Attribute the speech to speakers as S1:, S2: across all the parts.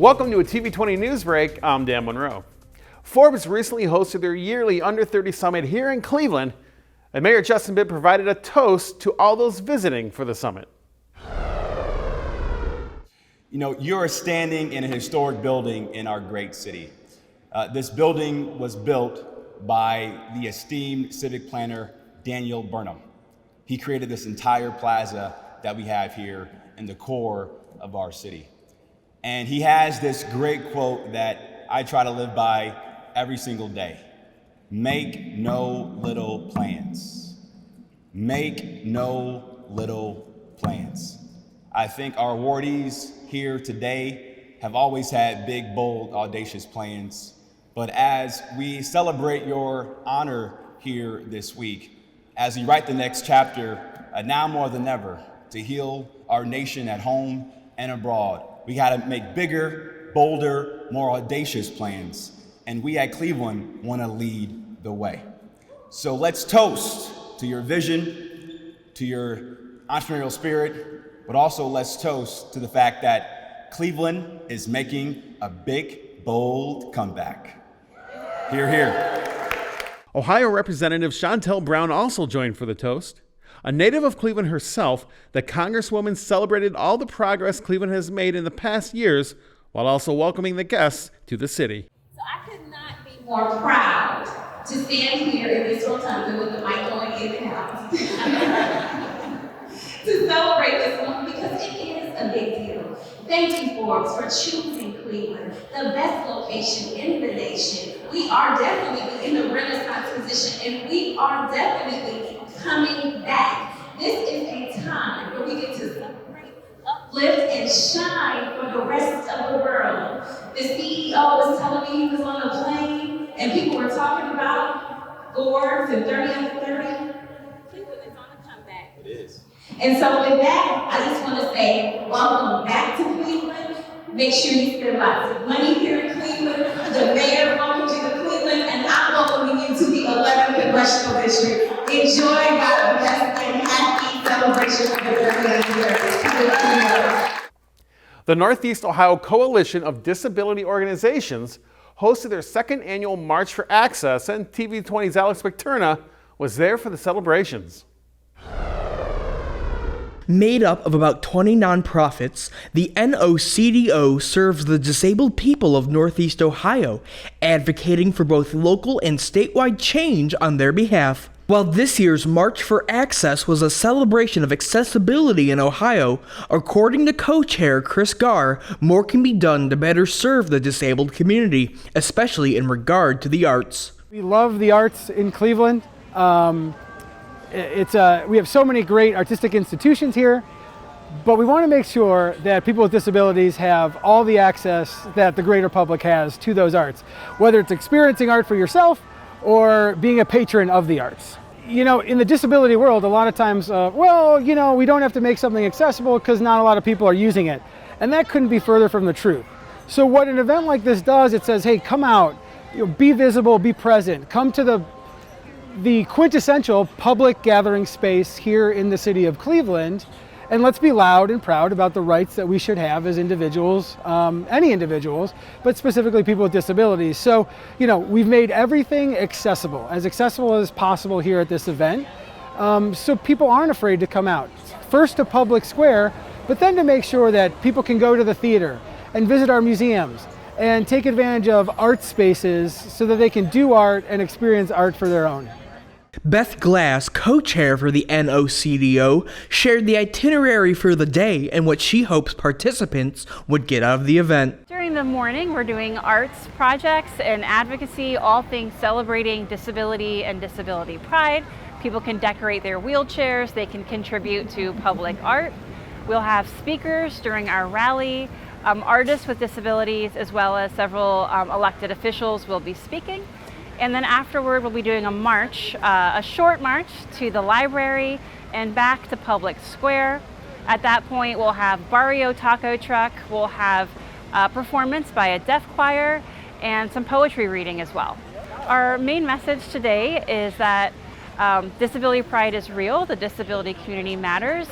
S1: Welcome to a TV20 News Break. I'm Dan Monroe. Forbes recently hosted their yearly Under 30 Summit here in Cleveland, and Mayor Justin Bibb provided a toast to all those visiting for the summit.
S2: You know, you're standing in a historic building in our great city. This building was built by the esteemed civic planner, Daniel Burnham. He created this entire plaza that we have here in the core of our city. And he has this great quote that I try to live by every single day. Make no little plans. Make no little plans. I think our awardees here today have always had big, bold, audacious plans. But as we celebrate your honor here this week, as we write the next chapter, now more than ever, to heal our nation at home and abroad, we got to make bigger, bolder, more audacious plans. And we at Cleveland want to lead the way. So let's toast to your vision, to your entrepreneurial spirit, but also let's toast to the fact that Cleveland is making a big, bold comeback. Hear, hear.
S1: Ohio Representative Shontel Brown also joined for the toast. A native of Cleveland herself, the Congresswoman celebrated all the progress Cleveland has made in the past years while also welcoming the guests to the city.
S3: So I could not be more proud to stand here in this rotunda with the mic going in and out to celebrate this one because it is a big deal. Thank you, Forbes, for choosing Cleveland, the best location in the nation. We are definitely in the Renaissance position, and we are definitely coming back. This is a time where we get to celebrate, uplift, and shine for the rest of the world. The CEO was telling me he was on a plane, and people were talking about Forbes and 30 under 30. Cleveland is on a comeback.
S2: It is.
S3: And so with that, I just want to say welcome back to Cleveland. Make sure you spend lots of money here in Cleveland. The mayor welcomes you to Cleveland, and I'm welcoming you to the 11th Congressional District. Enjoy, God bless, and happy celebration of the 30th year.
S1: The Northeast Ohio Coalition of Disability Organizations hosted their second annual March for Access, and TV20's Alex McTurna was there for the celebrations.
S4: Made up of about 20 nonprofits, the NOCDO serves the disabled people of Northeast Ohio, advocating for both local and statewide change on their behalf. While this year's March for Access was a celebration of accessibility in Ohio, according to co-chair Chris Garr, more can be done to better serve the disabled community, especially in regard to the arts.
S5: We love the arts in Cleveland. We have so many great artistic institutions here, but we want to make sure that people with disabilities have all the access that the greater public has to those arts, whether it's experiencing art for yourself or being a patron of the arts. You know, in the disability world, a lot of times, we don't have to make something accessible because not a lot of people are using it. And that couldn't be further from the truth. So what an event like this does, it says, hey, come out, be visible, be present, come to the quintessential public gathering space here in the city of Cleveland, and let's be loud and proud about the rights that we should have as individuals, any individuals, but specifically people with disabilities. So, we've made everything accessible as possible here at this event, so people aren't afraid to come out. First to public square, but then to make sure that people can go to the theater and visit our museums and take advantage of art spaces so that they can do art and experience art for their own.
S4: Beth Glass, co-chair for the NOCDO, shared the itinerary for the day and what she hopes participants would get out of the event.
S6: During the morning, we're doing arts projects and advocacy, all things celebrating disability and disability pride. People can decorate their wheelchairs, they can contribute to public art. We'll have speakers during our rally, artists with disabilities, as well as several elected officials will be speaking. And then afterward, we'll be doing a march, a short march to the library and back to Public Square. At that point, we'll have Barrio Taco Truck, we'll have a performance by a deaf choir, and some poetry reading as well. Our main message today is that disability pride is real, the disability community matters,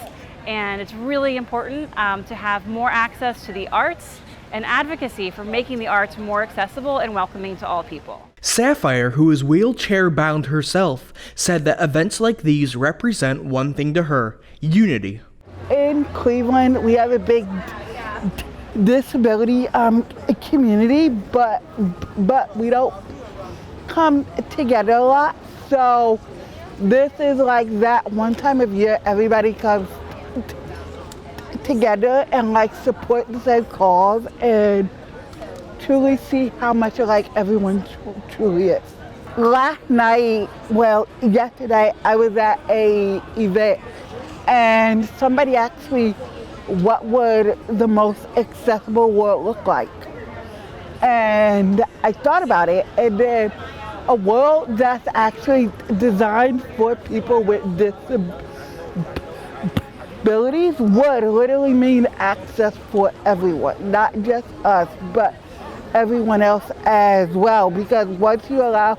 S6: and it's really important to have more access to the arts and advocacy for making the arts more accessible and welcoming to all people.
S4: Sapphire, who is wheelchair-bound herself, said that events like these represent one thing to her: unity.
S7: In Cleveland, we have a big disability community, but we don't come together a lot. So this is like that one time of year everybody comes together and like support the same cause and truly see how much alike everyone truly is. Last night, well, yesterday, I was at a event and somebody asked me what would the most accessible world look like. And I thought about it, and then a world that's actually designed for people with disabilities would literally mean access for everyone, not just us, but everyone else as well. Because once you allow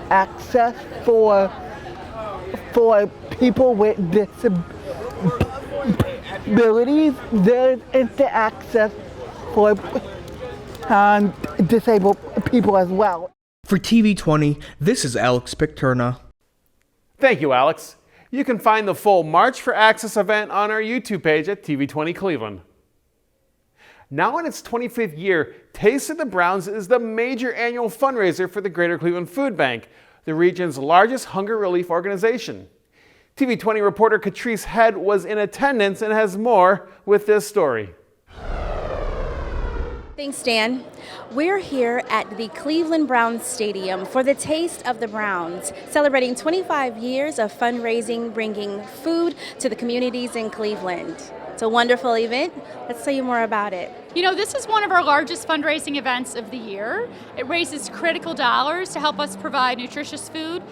S7: access for people with disabilities, there's instant access for disabled people as well.
S4: For TV20, this is Alex Picterna.
S1: Thank you, Alex. You can find the full March for Access event on our YouTube page at TV20 Cleveland. Now in its 25th year, Taste of the Browns is the major annual fundraiser for the Greater Cleveland Food Bank, the region's largest hunger relief organization. TV20 reporter Catrice Head was in attendance and has more with this story.
S8: Thanks, Dan. We're here at the Cleveland Browns Stadium for the Taste of the Browns, celebrating 25 years of fundraising, bringing food to the communities in Cleveland. It's a wonderful event. Let's tell you more about it.
S9: You know, this is one of our largest fundraising events of the year. It raises critical dollars to help us provide nutritious food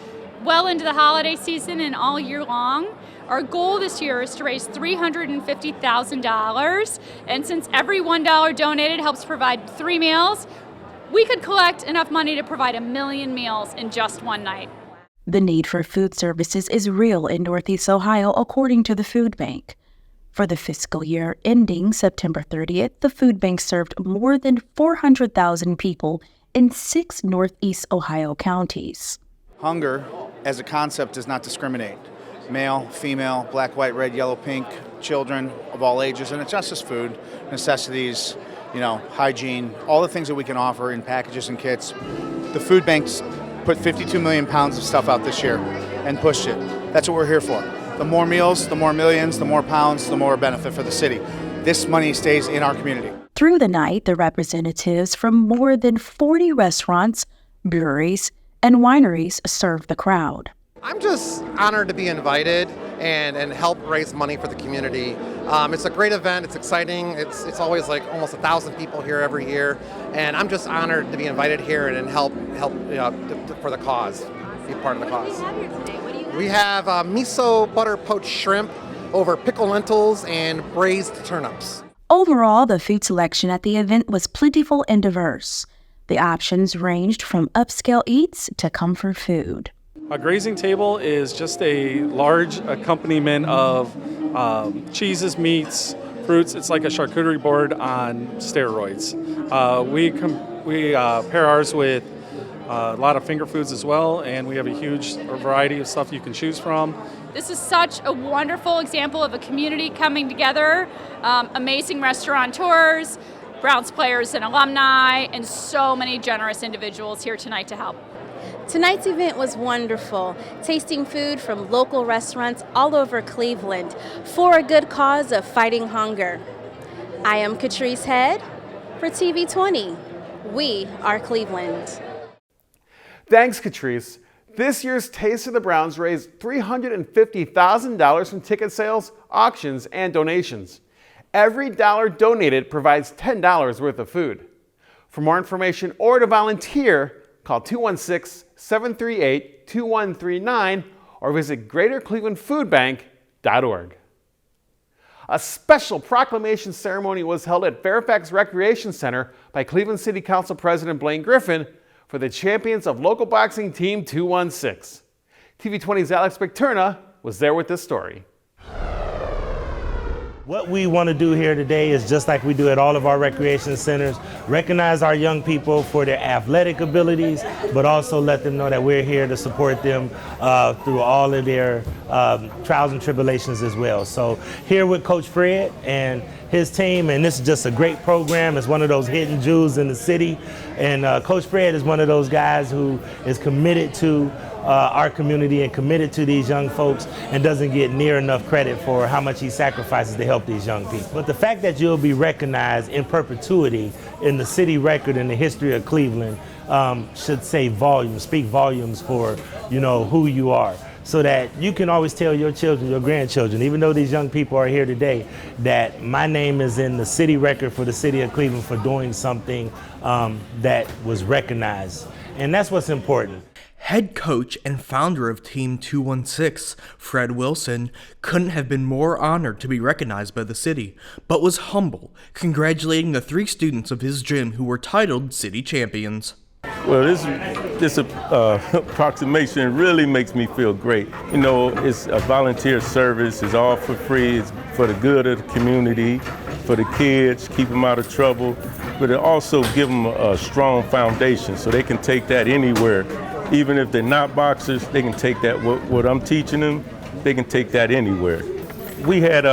S9: well into the holiday season and all year long. Our goal this year is to raise $350,000, and since every $1 donated helps provide 3 meals, we could collect enough money to provide 1 million meals in just one night.
S10: The need for food services is real in Northeast Ohio, according to the Food Bank. For the fiscal year ending September 30th, the food bank served more than 400,000 people in 6 Northeast Ohio counties.
S11: Hunger, as a concept, does not discriminate. Male, female, black, white, red, yellow, pink, children of all ages, and it's not just food, necessities, hygiene, all the things that we can offer in packages and kits. The food banks put 52 million pounds of stuff out this year and pushed it. That's what we're here for. The more meals, the more millions, the more pounds, the more benefit for the city. This money stays in our community.
S10: Through the night, the representatives from more than 40 restaurants, breweries, and wineries served the crowd.
S12: I'm just honored to be invited and help raise money for the community. It's a great event. It's exciting. It's always like almost 1,000 people here every year, and I'm just honored to be invited here and help for the cause, be part of the cause.
S8: What do you have here today?
S12: We have miso butter poached shrimp over pickled lentils and braised turnips.
S10: Overall, the food selection at the event was plentiful and diverse. The options ranged from upscale eats to comfort food.
S13: A grazing table is just a large accompaniment of cheeses, meats, fruits. It's like a charcuterie board on steroids. We pair ours with a lot of finger foods as well, and we have a huge variety of stuff you can choose from.
S9: This is such a wonderful example of a community coming together, amazing restaurateurs, Browns players and alumni, and so many generous individuals here tonight to help.
S8: Tonight's event was wonderful, tasting food from local restaurants all over Cleveland for a good cause of fighting hunger. I am Catrice Head for TV20. We are Cleveland.
S1: Thanks, Catrice. This year's Taste of the Browns raised $350,000 from ticket sales, auctions, and donations. Every dollar donated provides $10 worth of food. For more information or to volunteer, call 216-738-2139 or visit greaterclevelandfoodbank.org. A special proclamation ceremony was held at Fairfax Recreation Center by Cleveland City Council President Blaine Griffin for the champions of local boxing Team 216. TV20's Alex Picterna was there with this story.
S14: What we want to do here today is just like we do at all of our recreation centers, recognize our young people for their athletic abilities, but also let them know that we're here to support them through all of their trials and tribulations as well. So here with Coach Fred and his team, and this is just a great program. It's one of those hidden jewels in the city, and Coach Fred is one of those guys who is committed to our community and committed to these young folks and doesn't get near enough credit for how much he sacrifices to help these young people. But the fact that you'll be recognized in perpetuity in the city record in the history of Cleveland should say volumes, speak volumes for, you know, who you are, so that you can always tell your children, your grandchildren, even though these young people are here today, that my name is in the city record for the city of Cleveland for doing something that was recognized. And that's what's important.
S4: Head coach and founder of Team 216, Fred Wilson, couldn't have been more honored to be recognized by the city, but was humble, congratulating the 3 students of his gym who were titled city champions.
S15: Well, this Proclamation really makes me feel great. You know, it's a volunteer service, it's all for free, it's for the good of the community, for the kids, keep them out of trouble, but it also give them a strong foundation so they can take that anywhere. Even if they're not boxers, they can take that, what I'm teaching them, they can take that anywhere. We had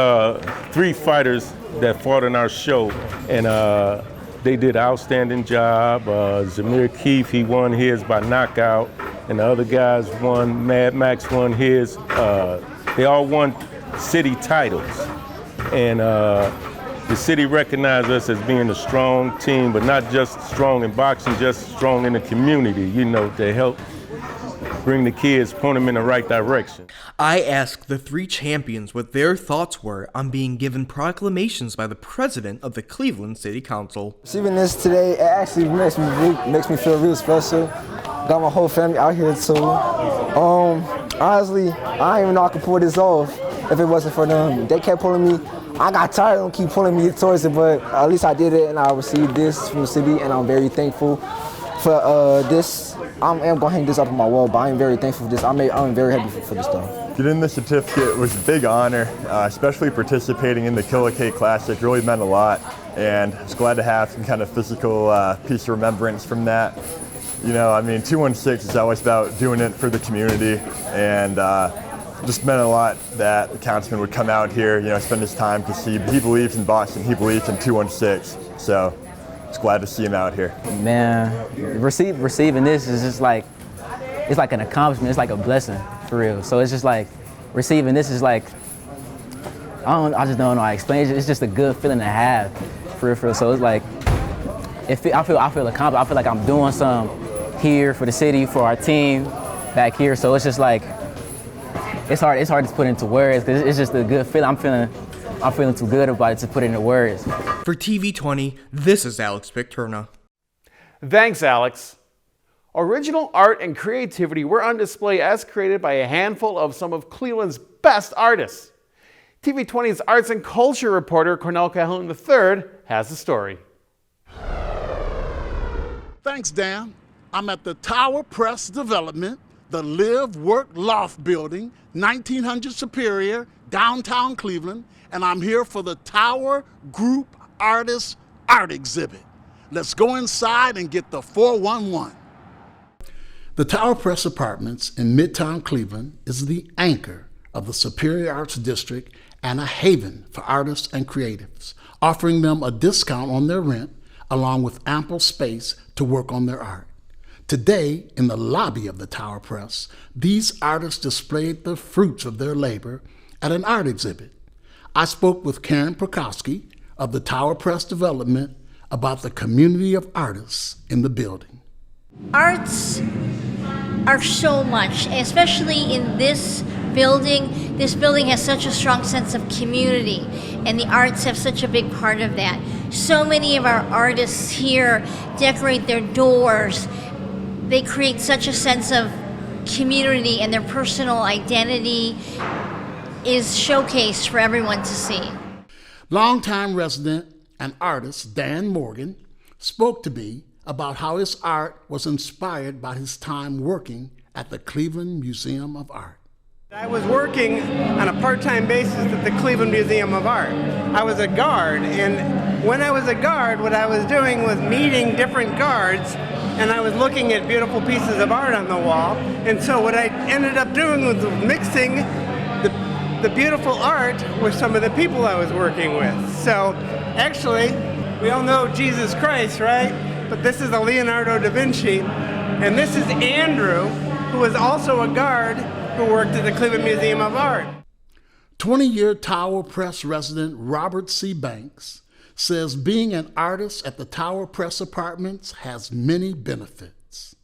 S15: 3 fighters that fought in our show, and they did an outstanding job. Zamir Keith, he won his by knockout, and the other guys won, Mad Max won his. They all won city titles. And the city recognized us as being a strong team, but not just strong in boxing, just strong in the community, you know, to help bring the kids, point them in the right direction.
S4: I asked the 3 champions what their thoughts were on being given proclamations by the president of the Cleveland City Council.
S16: Receiving this today, it actually makes me feel real special. Got my whole family out here too. Honestly, I didn't even know I could pull this off if it wasn't for them. They kept pulling me. I got tired of them keep pulling me towards it, but at least I did it, and I received this from the city, and I'm very thankful for this. I am gonna hang this up on my wall, but I'm very thankful for this. I'm very happy for this stuff.
S17: Getting the certificate was a big honor, especially participating in the Killer Cake Classic really meant a lot, and I was glad to have some kind of physical piece of remembrance from that. You know, I mean, 216 is always about doing it for the community, and just meant a lot that the councilman would come out here, you know, spend his time, because he believes in boxing, he believes in 216, so it's glad to see him out here.
S18: Man, receiving this is just like, it's like an accomplishment, it's like a blessing, for real. So it's just like, receiving this is like, I just don't know how to explain it. It's just a good feeling to have, for real. So it's like, I feel accomplished. I feel like I'm doing something here for the city, for our team back here. So it's just like, it's hard to put into words, because it's just a good feeling. I'm feeling too good about it to put into words.
S4: For TV20, this is Alex Victorna.
S1: Thanks, Alex. Original art and creativity were on display as created by a handful of some of Cleveland's best artists. TV20's arts and culture reporter Cornell Calhoun III has the story.
S19: Thanks, Dan. I'm at the Tower Press Development, the Live Work Loft Building, 1900 Superior, downtown Cleveland, and I'm here for the Tower Group Artists Art Exhibit. Let's go inside and get the 411. The Tower Press Apartments in Midtown Cleveland is the anchor of the Superior Arts District and a haven for artists and creatives, offering them a discount on their rent along with ample space to work on their art. Today, in the lobby of the Tower Press, these artists displayed the fruits of their labor at an art exhibit. I spoke with Karen Prokowski of the Tower Press Development about the community of artists in the building.
S20: Arts are so much, especially in this building. This building has such a strong sense of community, and the arts have such a big part of that. So many of our artists here decorate their doors. They create such a sense of community, and their personal identity is showcased for everyone to see. Longtime resident and artist Dan Morgan spoke to me about how his art was inspired by his time working at the Cleveland Museum of Art.
S21: I was working on a part-time basis at the Cleveland Museum of Art. I was a guard, and when I was a guard, what I was doing was meeting different guards, and I was looking at beautiful pieces of art on the wall. And so what I ended up doing was mixing the beautiful art with some of the people I was working with. So actually, we all know Jesus Christ, right? But this is a Leonardo da Vinci, and this is Andrew, who is also a guard who worked at the Cleveland Museum of Art.
S19: 20-year Tower Press resident Robert C. Banks says being an artist at the Tower Press Apartments has many benefits.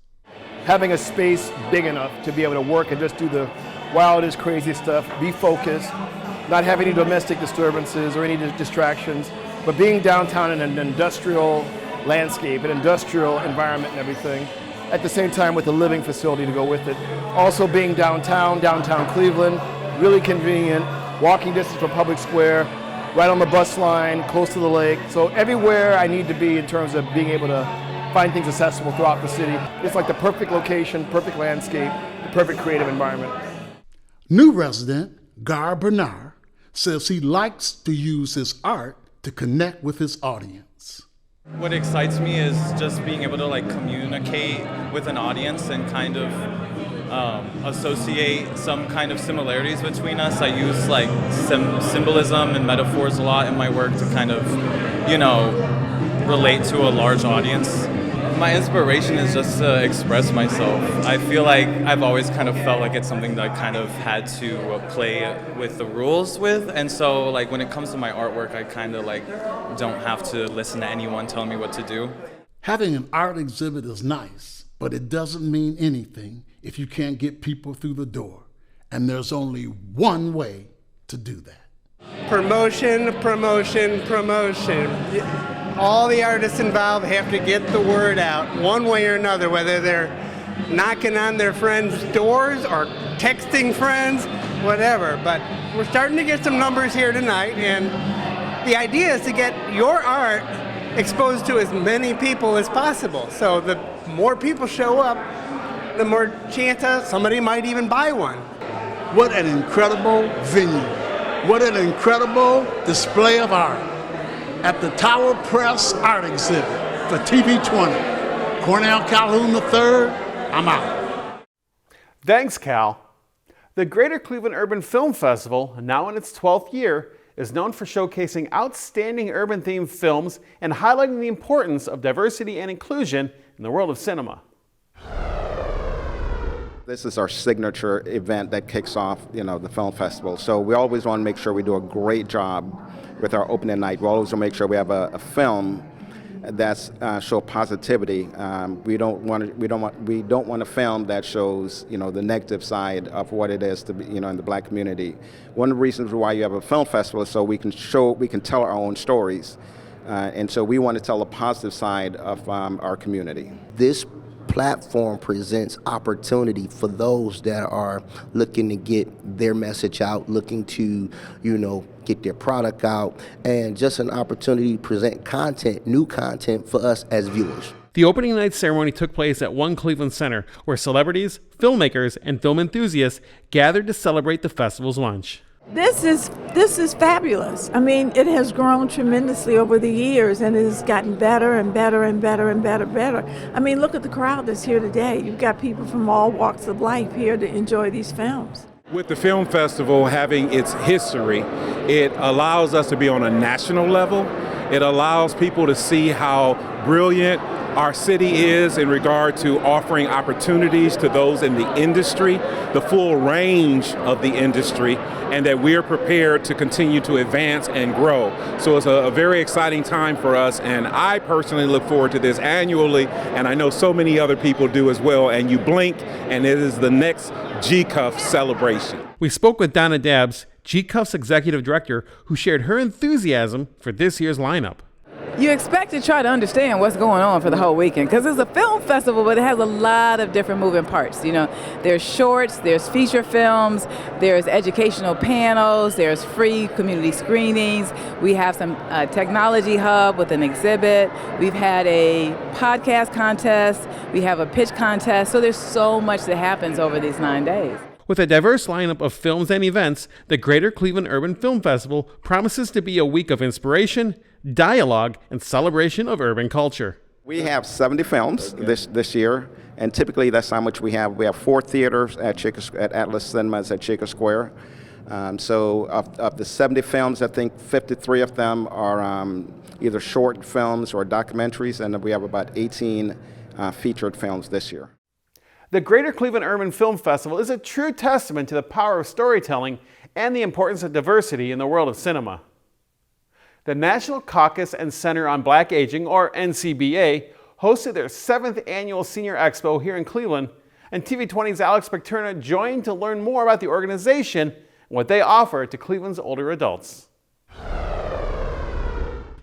S22: Having a space big enough to be able to work and just do the wildest, craziest stuff, be focused, not have any domestic disturbances or any distractions, but being downtown in an industrial landscape, an industrial environment and everything, at the same time with a living facility to go with it. Also being downtown Cleveland, really convenient, walking distance from Public Square, right on the bus line, close to the lake. So everywhere I need to be in terms of being able to find things accessible throughout the city. It's like the perfect location, perfect landscape, the perfect creative environment.
S19: New resident Gar Bernard says he likes to use his art to connect with his audience.
S23: What excites me is just being able to communicate with an audience and kind of associate some kind of similarities between us. I use symbolism and metaphors a lot in my work to kind of, relate to a large audience. My inspiration is just to express myself. I feel like I've always kind of felt like it's something that I kind of had to play with the rules with, and so when it comes to my artwork, I kind of don't have to listen to anyone telling me what to do.
S19: Having an art exhibit is nice, but it doesn't mean anything if you can't get people through the door, and there's only one way to do that.
S21: Promotion, promotion, promotion. All the artists involved have to get the word out one way or another, whether they're knocking on their friends' doors or texting friends, whatever. But we're starting to get some numbers here tonight, and the idea is to get your art exposed to as many people as possible. So the more people show up, the more chance somebody might even buy one.
S19: What an incredible venue. What an incredible display of art. At the Tower Press Art Exhibit for TV20. Cornell Calhoun III, I'm out.
S1: Thanks, Cal. The Greater Cleveland Urban Film Festival, now in its 12th year, is known for showcasing outstanding urban-themed films and highlighting the importance of diversity and inclusion in the world of cinema.
S24: This is our signature event that kicks off, the film festival. So we always want to make sure we do a great job with our opening night. We always want to make sure we have a film that's show positivity. We don't want a film that shows the negative side of what it is to be in the Black community. One of the reasons why you have a film festival is so we can tell our own stories, and so we want to tell the positive side of our community.
S25: This platform presents opportunity for those that are looking to get their message out, looking to, get their product out, and just an opportunity to present content, new content for us as viewers.
S1: The opening night ceremony took place at One Cleveland Center, where celebrities, filmmakers, and film enthusiasts gathered to celebrate the festival's launch.
S26: This is fabulous. I mean, it has grown tremendously over the years, and it has gotten better and better and better and better. I mean, look at the crowd that's here today. You've got people from all walks of life here to enjoy these films.
S27: With the film festival having its history, it allows us to be on a national level. It allows people to see how brilliant our city is in regard to offering opportunities to those in the industry, the full range of the industry, and that we're prepared to continue to advance and grow. So it's a very exciting time for us, and I personally look forward to this annually, and I know so many other people do as well, and you blink, and it is the next GCUFF celebration.
S1: We spoke with Donna Dabbs, GCUFF's executive director, who shared her enthusiasm for this year's lineup.
S28: You expect to try to understand what's going on for the whole weekend, because it's a film festival, but it has a lot of different moving parts. There's shorts, there's feature films, there's educational panels, there's free community screenings. We have some technology hub with an exhibit. We've had a podcast contest. We have a pitch contest. So there's so much that happens over these 9 days.
S1: With a diverse lineup of films and events, the Greater Cleveland Urban Film Festival promises to be a week of inspiration, dialogue, and celebration of urban culture.
S24: We have 70 films this year, and typically that's how much we have. We have 4 theaters at Atlas Cinemas at Chico Square. So of the 70 films, I think 53 of them are either short films or documentaries, and we have about 18 featured films this year.
S1: The Greater Cleveland Urban Film Festival is a true testament to the power of storytelling and the importance of diversity in the world of cinema. The National Caucus and Center on Black Aging, or NCBA, hosted their 7th annual Senior Expo here in Cleveland, and TV20's Alex Picterna joined to learn more about the organization and what they offer to Cleveland's older adults.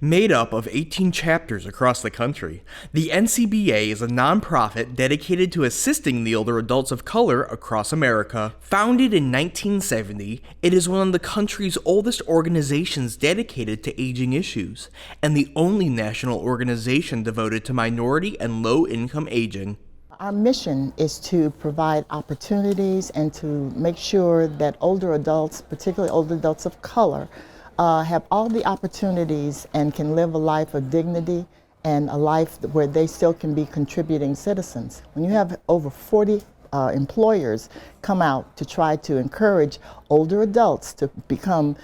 S4: Made up of 18 chapters across the country, the NCBA is a nonprofit dedicated to assisting the older adults of color across America. Founded in 1970, it is one of the country's oldest organizations dedicated to aging issues, and the only national organization devoted to minority and low-income aging.
S2: Our mission is to provide opportunities and to make sure that older adults, particularly older adults of color, have all the opportunities and can live a life of dignity and a life where they still can be contributing citizens. When you have over 40 employers come out to try to encourage older adults to become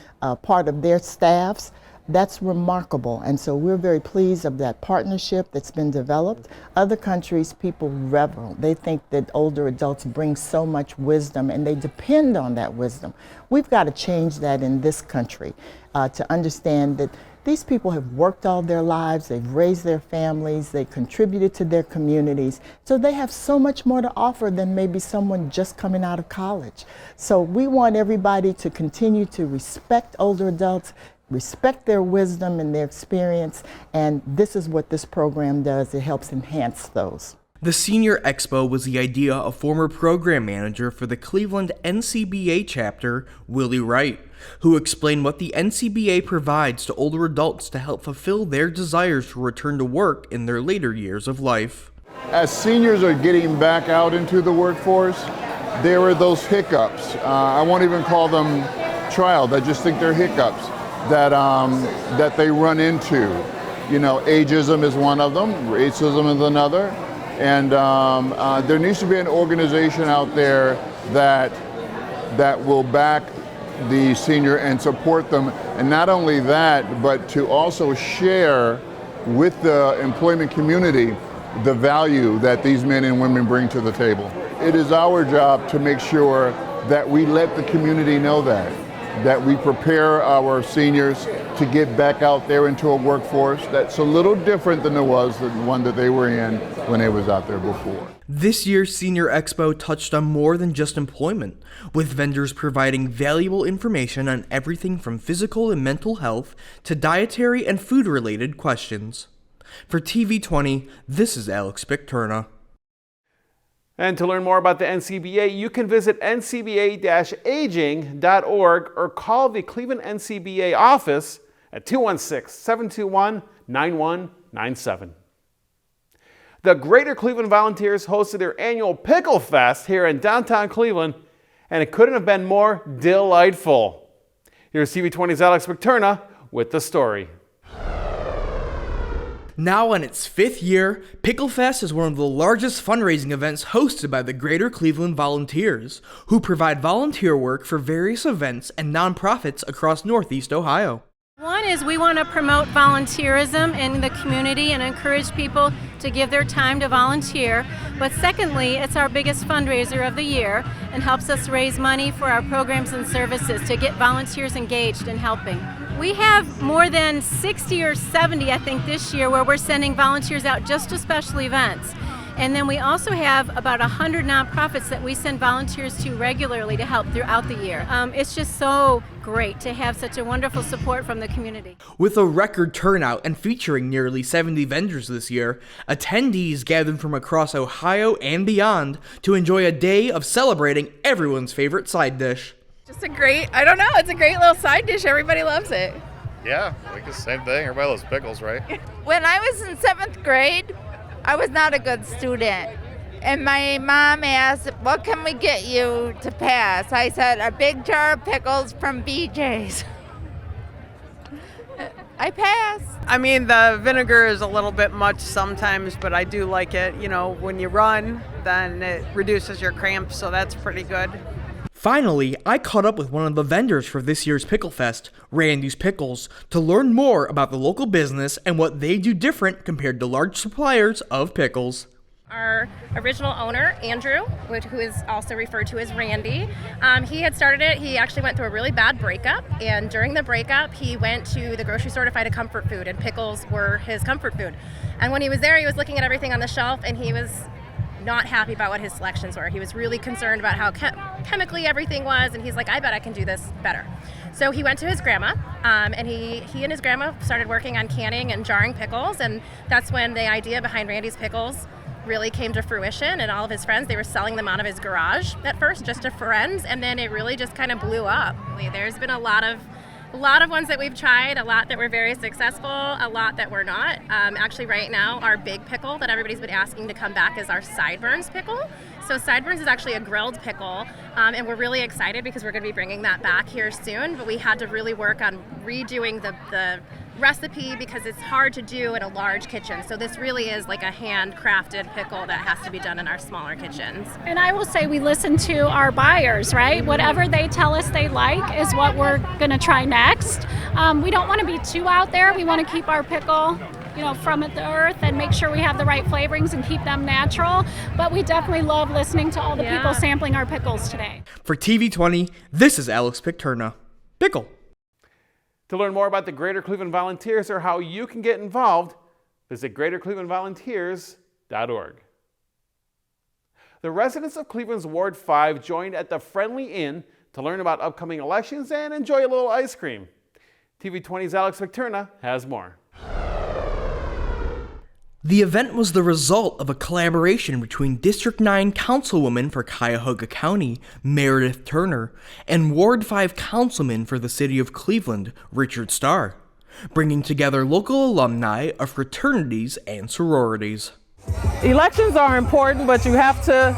S2: part of their staffs, that's remarkable, and so we're very pleased of that partnership that's been developed. Other countries, people revel. They think that older adults bring so much wisdom and they depend on that wisdom. We've got to change that in this country to understand that these people have worked all their lives, they've raised their families, they contributed to their communities, so they have so much more to offer than maybe someone just coming out of college. So we want everybody to continue to respect older adults, respect their wisdom and their experience, and this is what this program does. It helps enhance those.
S4: The Senior Expo was the idea of former program manager for the Cleveland NCBA chapter, Willie Wright, who explained what the NCBA provides to older adults to help fulfill their desires to return to work in their later years of life.
S3: As seniors are getting back out into the workforce, there are those hiccups. I won't even call them trials, I just think they're hiccups that they run into. You know, ageism is one of them, racism is another, and there needs to be an organization out there that will back the senior and support them, and not only that, but to also share with the employment community the value that these men and women bring to the table. It is our job to make sure that we let the community know that we prepare our seniors to get back out there into a workforce that's a little different than the one that they were in when they was out there before.
S4: This year's Senior Expo touched on more than just employment, with vendors providing valuable information on everything from physical and mental health to dietary and food-related questions. For TV20, this is Alex Picterna.
S1: And to learn more about the NCBA, you can visit ncba-aging.org or call the Cleveland NCBA office at 216-721-9197. The Greater Cleveland Volunteers hosted their annual Picklefest here in downtown Cleveland, and it couldn't have been more Dill-Lightful. Here's TV20's Alex Picterna with the story.
S4: Now in its 5th year, Picklefest is one of the largest fundraising events hosted by the Greater Cleveland Volunteers, who provide volunteer work for various events and nonprofits across Northeast Ohio.
S5: One is we want to promote volunteerism in the community and encourage people to give their time to volunteer. But secondly, it's our biggest fundraiser of the year and helps us raise money for our programs and services to get volunteers engaged in helping. We have more than 60 or 70, I think, this year where we're sending volunteers out just to special events. And then we also have about 100 nonprofits that we send volunteers to regularly to help throughout the year. It's just so great to have such a wonderful support from the community.
S4: With a record turnout and featuring nearly 70 vendors this year, attendees gathered from across Ohio and beyond to enjoy a day of celebrating everyone's favorite side dish.
S6: Just a great, I don't know, it's a great little side dish. Everybody loves it.
S7: Yeah, like the same thing. Everybody loves pickles, right?
S10: When I was in 7th grade, I was not a good student,
S8: and my mom asked, what can we get you to pass? I said, a big jar of pickles from BJ's. I pass.
S9: I mean, the vinegar is a little bit much sometimes, but I do like it. You know, when you run, then it reduces your cramps, so that's pretty good.
S4: Finally, I caught up with one of the vendors for this year's Picklefest, Randy's Pickles, to learn more about the local business and what they do different compared to large suppliers of pickles.
S10: Our original owner, Andrew, who is also referred to as Randy, he had started it. He actually went through a really bad breakup, and during the breakup, he went to the grocery store to find a comfort food, and pickles were his comfort food. And when he was there, he was looking at everything on the shelf, and he was not happy about what his selections were. He was really concerned about how chemically everything was, and he's like, I bet I can do this better. So he went to his grandma, and he and his grandma started working on canning and jarring pickles, and that's when the idea behind Randy's Pickles really came to fruition. And all of his friends, they were selling them out of his garage at first, just to friends, and then it really just kind of blew up. There's been a lot of ones that we've tried, a lot that were very successful, a lot that were not. Actually, right now, our big pickle that everybody's been asking to come back is our Sideburns pickle. So Sideburns is actually a grilled pickle, and we're really excited because we're going to be bringing that back here soon. But we had to really work on redoing the recipe because it's hard to do in a large kitchen. So this really is like a handcrafted pickle that has to be done in our smaller kitchens.
S11: And I will say we listen to our buyers, right? Whatever they tell us they like is what we're going to try next. We don't want to be too out there. We want to keep our pickle, from the earth and make sure we have the right flavorings and keep them natural. But we definitely love listening to all the people sampling our pickles today.
S4: For TV20, this is Alex Picterna. Pickle.
S1: To learn more about the Greater Cleveland Volunteers or how you can get involved, visit greaterclevelandvolunteers.org. The residents of Cleveland's Ward 5 joined at the Friendly Inn to learn about upcoming elections and enjoy a little ice cream. TV20's Alex Picterna has more.
S4: The event was the result of a collaboration between District 9 Councilwoman for Cuyahoga County, Meredith Turner, and Ward 5 Councilman for the City of Cleveland, Richard Starr, bringing together local alumni of fraternities and sororities.
S12: Elections are important, but you have to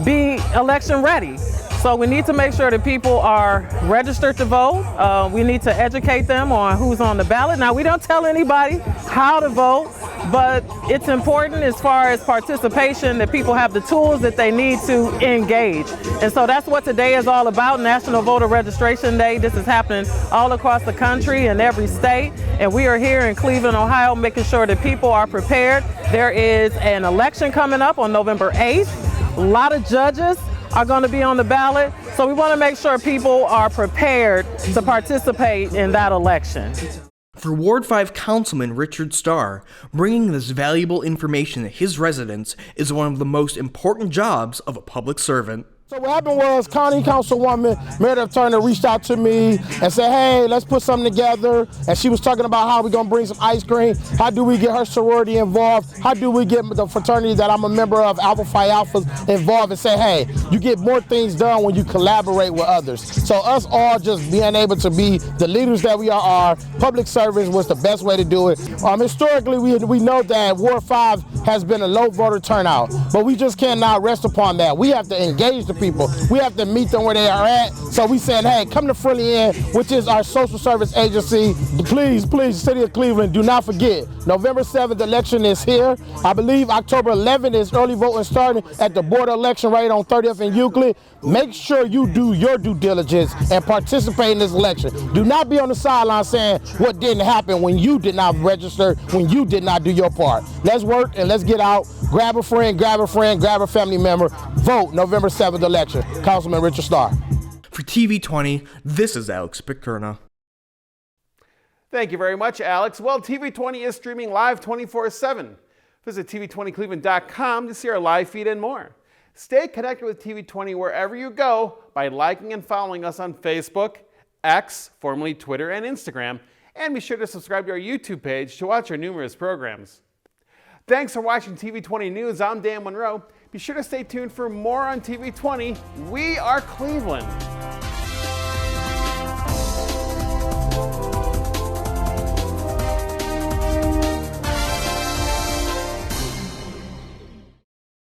S12: be election ready. So we need to make sure that people are registered to vote. We need to educate them on who's on the ballot. Now, we don't tell anybody how to vote, but it's important as far as participation that people have the tools that they need to engage. And so that's what today is all about, National Voter Registration Day. This is happening all across the country in every state. And we are here in Cleveland, Ohio, making sure that people are prepared. There is an election coming up on November 8th. A lot of judges are going to be on the ballot. So we want to make sure people are prepared to participate in that election.
S4: For Ward 5 Councilman Richard Starr, bringing this valuable information to his residents is one of the most important jobs of a public servant.
S13: So what happened was County Councilwoman Meredith Turner reached out to me and said, hey, let's put something together. And she was talking about how we're going to bring some ice cream. How do we get her sorority involved? How do we get the fraternity that I'm a member of, Alpha Phi Alpha, involved and say, hey, you get more things done when you collaborate with others. So us all just being able to be the leaders that we are, public service was the best way to do it. Historically, we know that Ward 5 has been a low voter turnout, but we just cannot rest upon that. We have to engage the people. We have to meet them where they are at. So we said, hey, come to Friendly Inn, which is our social service agency. Please, City of Cleveland, do not forget, November 7th election is here. I believe October 11th is early voting starting at the board election right on 30th and Euclid. Make sure you do your due diligence and participate in this election. Do not be on the sideline saying what didn't happen when you did not register, when you did not do your part. Let's work and let's get out. Grab a friend, grab a family member. Vote November 7th election. Councilman Richard Starr.
S4: For TV20, this is Alex Picterna.
S1: Thank you very much, Alex. Well, TV20 is streaming live 24/7. Visit TV20cleveland.com to see our live feed and more. Stay connected with TV20 wherever you go by liking and following us on Facebook, X, formerly Twitter, and Instagram. And be sure to subscribe to our YouTube page to watch our numerous programs. Thanks for watching TV20 News. I'm Dan Monroe. Be sure to stay tuned for more on TV20. We are Cleveland.